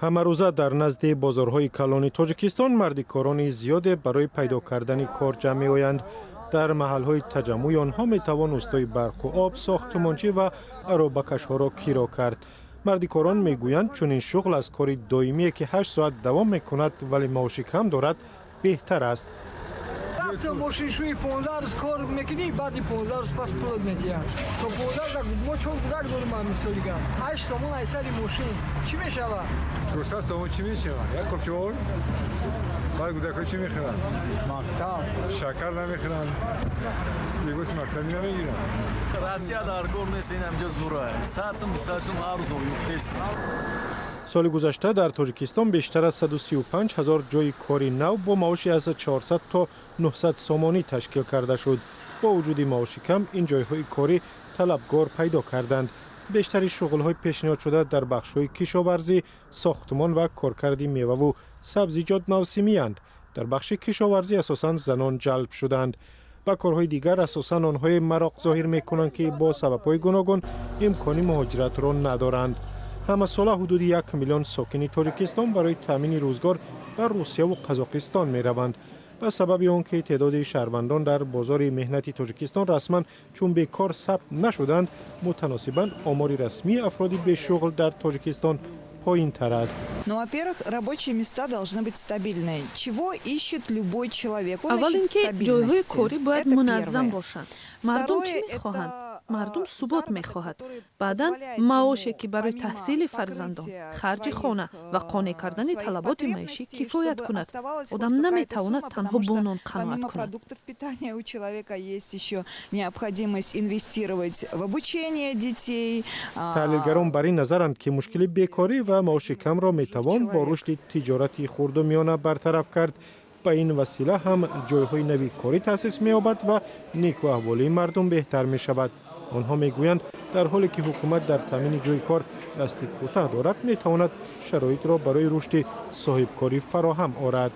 ҳамарӯза дар назди бозорҳои калони тоҷикистон мардикорони зиёде барои пайдо кардани кор ҷамъ меоянд. дар маҳалҳои таҷаммӯи онҳо метавон устои барқу об, сохтмончӣ ва аробакашҳоро киро кард. мардикорон мегӯянд чунин шуғл аз кори доимие ки 8 соат давом мекунад вале маоши кам дорад беҳтар аст. Мошиншӯи 15 рӯз кор мекунӣ, баъди 15 рӯз пас пулат медиҳад. То 15 мо чор гурак дорем мисоли гап. 8 сомон айсари мошин чӣ мешавад? 400 сомон чӣ мешавад? Як қопчор? Баъд гудакҳо чӣ мехӯранд? Мактаб. Шакар намехӯранд. Либоси мактабӣ намегиранд. Россия дар кор нест, ин ҳамҷо зура. 100 сом 20 сом ҳар рӯз оюфтест. соли гузашта дар тоҷикистон бештар аз 135 000 ҷойи кори нав бо маоши аз 400 то 900 сомонӣ ташкил карда шуд. бо вуҷуди маоши кам ин ҷойҳои корӣ талабгор пайдо карданд. бештари шуғлҳои пешниҳодшуда дар бахшҳои кишоварзӣ, сохтмон ва коркарди меваву сабзиҷот мавсимиянд. дар бахши кишоварзӣ асосан занон ҷалб шуданд. ба корҳои дигар асосан онҳое мароқ зоҳир мекунанд ки бо сабабҳои гуногун имкони муҳоҷиратро надоранд. ҳамасола ҳудуди 1 миллион сокини тоҷикистон барои таъмини рӯзгор ба русияву қазоқистон мераванд. ба сабаби он ки теъдоди шаҳрвандон дар бозори меҳнати тоҷикистон расман чун бекор сабт нашуданд, мутаносибан омори расмии афроди бешуғл дар тоҷикистон поинтар аст. Ну, во-первых, рабочие места должны быть стабильные. Чего ищет любой человек? Он аввал ищет ин ки ҷойҳои стабильности. корӣ бояд Это муназзам первое. бошанд. мардум чӣ Второе, мехоҳанд? это, мардум субот заработок, мехоҳад. который баъдан позволяет маоше ему, ки барои помимо таҳсили фарзандон, покрытия харҷи своих, хона ва қонеъ кардани своих талаботи маишӣ потребностей, кифоят чтобы кунад. оставалась одам хоть какая-то наметавонад сумма, танҳо потому бо что нон қаноат помимо кунад. продуктов питания у человека есть еще необходимость инвестировать в обучение детей. таҳлилгарон бар ин назаранд ки мушкили бекорӣ ва маоши камро метавон бо рушди тиҷорати хурду миёна бартараф кард. ба ин васила ҳам ҷойҳои нави корӣ таъсис меёбад ва некуаҳволии мардум беҳтар мешавад. онҳо мегӯянд дар ҳоле ки ҳукумат дар таъмини ҷойи кор дасти кӯтаҳ дорад, метавонад шароитро барои рушди соҳибкорӣ фароҳам орад.